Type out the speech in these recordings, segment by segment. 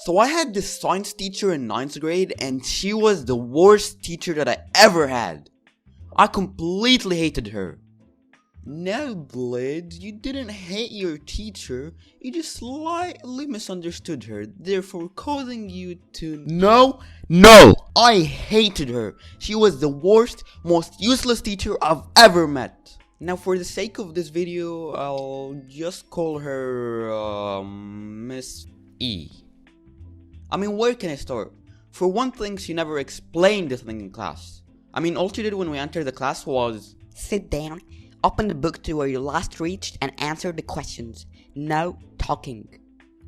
So I had this science teacher in 9th grade, and she was the worst teacher that I ever had. I completely hated her. No, Blitz, you didn't hate your teacher, you just slightly misunderstood her, therefore causing you to... No, I hated her. She was the worst, most useless teacher I've ever met. Now for the sake of this video, I'll just call her, Miss E. I mean, where can I start? For one thing, she never explained the thing in class. I mean, all she did when we entered the class was... Sit down, open the book to where you last reached and answer the questions. No talking.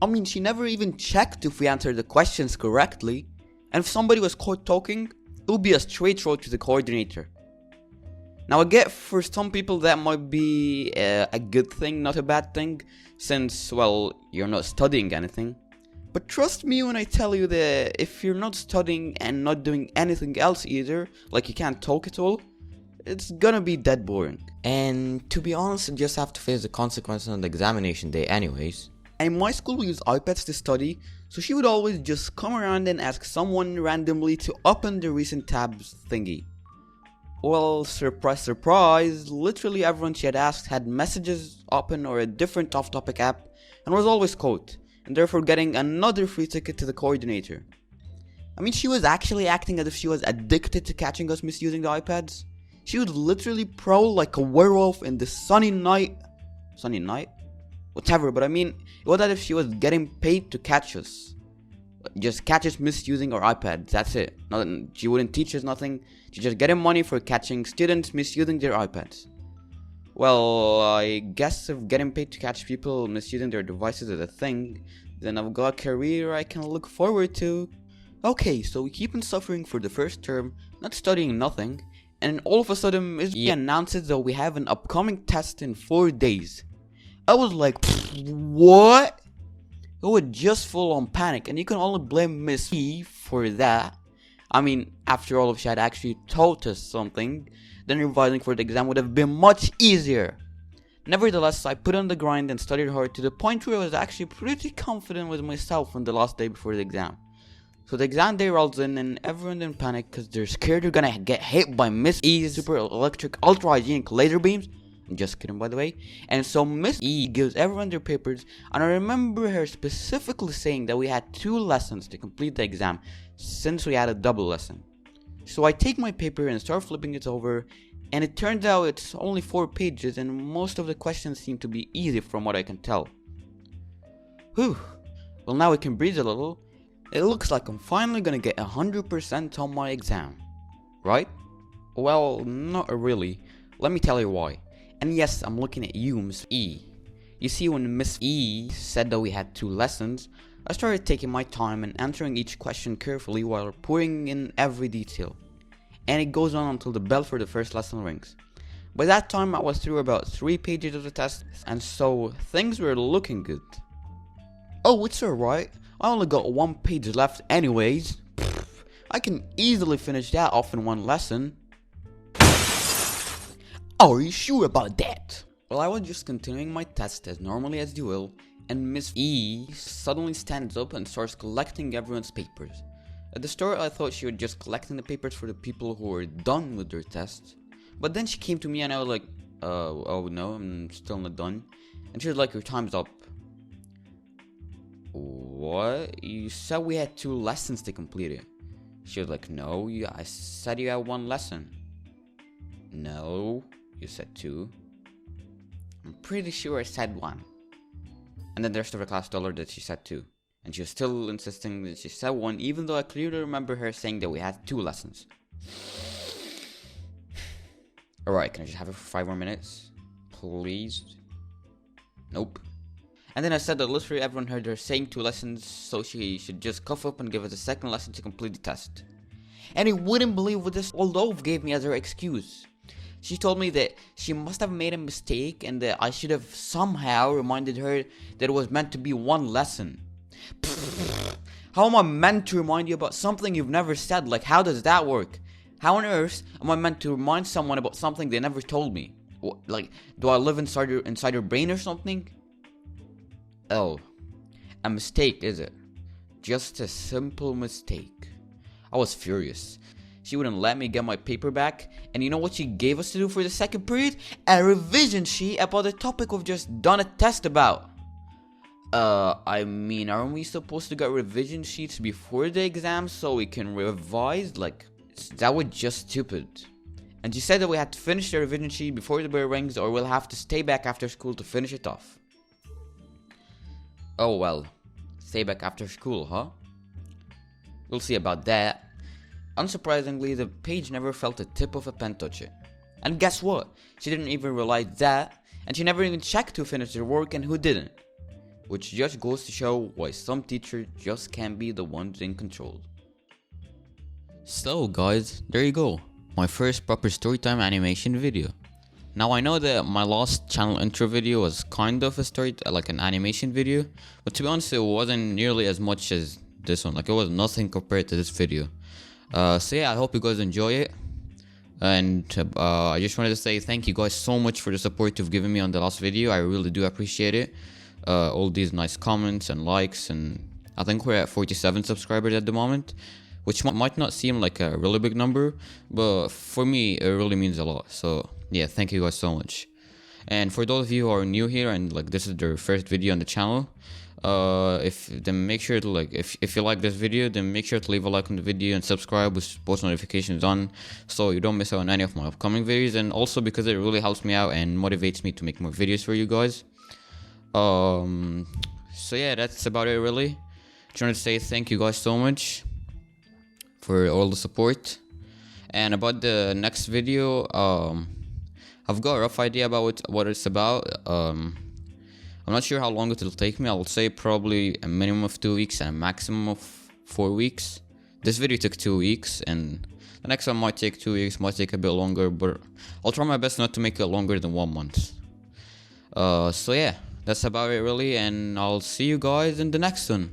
I mean, she never even checked if we answered the questions correctly. And if somebody was caught talking, it would be a straight road to the coordinator. Now I get for some people that might be a good thing, not a bad thing, since, well, you're not studying anything. But trust me when I tell you that if you're not studying and not doing anything else either, like you can't talk at all, it's gonna be dead boring. And to be honest, you just have to face the consequences on the examination day anyways. And in my school we use iPads to study, so she would always just come around and ask someone randomly to open the recent tabs thingy. Well, surprise surprise, literally everyone she had asked had messages open or a different off-topic app and was always caught, and therefore getting another free ticket to the coordinator. I mean, she was actually acting as if she was addicted to catching us misusing the iPads. She would literally prowl like a werewolf in the sunny night? Whatever, but I mean, it was as if she was getting paid to catch us. Just catch us misusing our iPads, that's it. Nothing, she wouldn't teach us nothing, she just getting money for catching students misusing their iPads. Well, I guess if getting paid to catch people misusing their devices is a thing, then I've got a career I can look forward to. Okay, so we keep on suffering for the first term, not studying nothing, and all of a sudden Ms. E announces that we have an upcoming test in 4 days. I was like, what? It was just full on panic, and you can only blame Miss E for that. I mean, after all, if she had actually taught us something, then revising for the exam would have been much easier. Nevertheless, I put on the grind and studied hard to the point where I was actually pretty confident with myself on the last day before the exam. So the exam day rolls in and everyone in panic because they're scared they're gonna get hit by Miss E's super electric ultra hygienic laser beams. I'm just kidding, by the way. And so Miss E gives everyone their papers, and I remember her specifically saying that we had 2 lessons to complete the exam since we had a double lesson. So I take my paper and start flipping it over, and it turns out it's only 4 pages and most of the questions seem to be easy from what I can tell. Whew. Well, now we can breathe a little. It looks like I'm finally gonna get 100% on my exam. Right? Well, not really. Let me tell you why. And yes, I'm looking at you, Miss E. You see, when Miss E said that we had 2 lessons, I started taking my time and answering each question carefully while pouring in every detail. And it goes on until the bell for the first lesson rings. By that time, I was through about 3 pages of the test, and so things were looking good. Oh, it's alright. I only got 1 page left anyways. I can easily finish that off in 1 lesson. Are you sure about that? Well, I was just continuing my test as normally as you will, and Miss E suddenly stands up and starts collecting everyone's papers. At the start, I thought she was just collecting the papers for the people who were done with their tests. But then she came to me and I was like, oh no, I'm still not done. And she was like, your time's up. What? You said we had 2 lessons to complete it. She was like, no, I said you had 1 lesson. No, you said 2. I'm pretty sure I said 1. And then the rest of the class told her that she said 2. And she was still insisting that she said 1, even though I clearly remember her saying that we had 2 lessons. Alright, can I just have it for 5 more minutes? Please? Nope. And then I said that literally everyone heard her saying 2 lessons, so she should just cough up and give us a 2nd lesson to complete the test. And you wouldn't believe what this old oaf gave me as her excuse. She told me that she must have made a mistake and that I should have somehow reminded her that it was meant to be 1 lesson. How am I meant to remind you about something you've never said? Like, how does that work? How on earth am I meant to remind someone about something they never told me? Like, do I live inside your brain or something? Oh, a mistake, is it? Just a simple mistake. I was furious. She wouldn't let me get my paper back, and you know what she gave us to do for the second period? A revision sheet about the topic we've just done a test about. I mean, aren't we supposed to get revision sheets before the exam so we can revise? Like, that was just stupid. And she said that we had to finish the revision sheet before the bell rings, or we'll have to stay back after school to finish it off. Oh well, stay back after school, huh? We'll see about that. Unsurprisingly, the page never felt the tip of a pen touch it. And guess what? She didn't even realize that, and she never even checked who finished their work and who didn't. Which just goes to show why some teachers just can't be the ones in control. So guys, there you go. My first proper storytime animation video. Now I know that my last channel intro video was kind of a story, like an animation video, but to be honest it wasn't nearly as much as this one. Like it was nothing compared to this video. So yeah, I hope you guys enjoy it. And I just wanted to say thank you guys so much for the support you've given me on the last video. I really do appreciate it. All these nice comments and likes, and I think we're at 47 subscribers at the moment, which might not seem like a really big number, but for me it really means a lot. So yeah, thank you guys so much. And for those of you who are new here and like this is their first video on the channel, make sure to like if you like this video, then make sure to leave a like on the video and subscribe with post notifications on, so you don't miss out on any of my upcoming videos, and also because it really helps me out and motivates me to make more videos for you guys. So yeah, that's about it really. Just wanted to say thank you guys so much for all the support. And about the next video, I've got a rough idea about what it's about. I'm not sure how long it will take me. I will say probably a minimum of 2 weeks and a maximum of 4 weeks. This video took 2 weeks, and the next one might take 2 weeks, might take a bit longer, but I'll try my best not to make it longer than 1 month. So yeah, that's about it really, and I'll see you guys in the next one.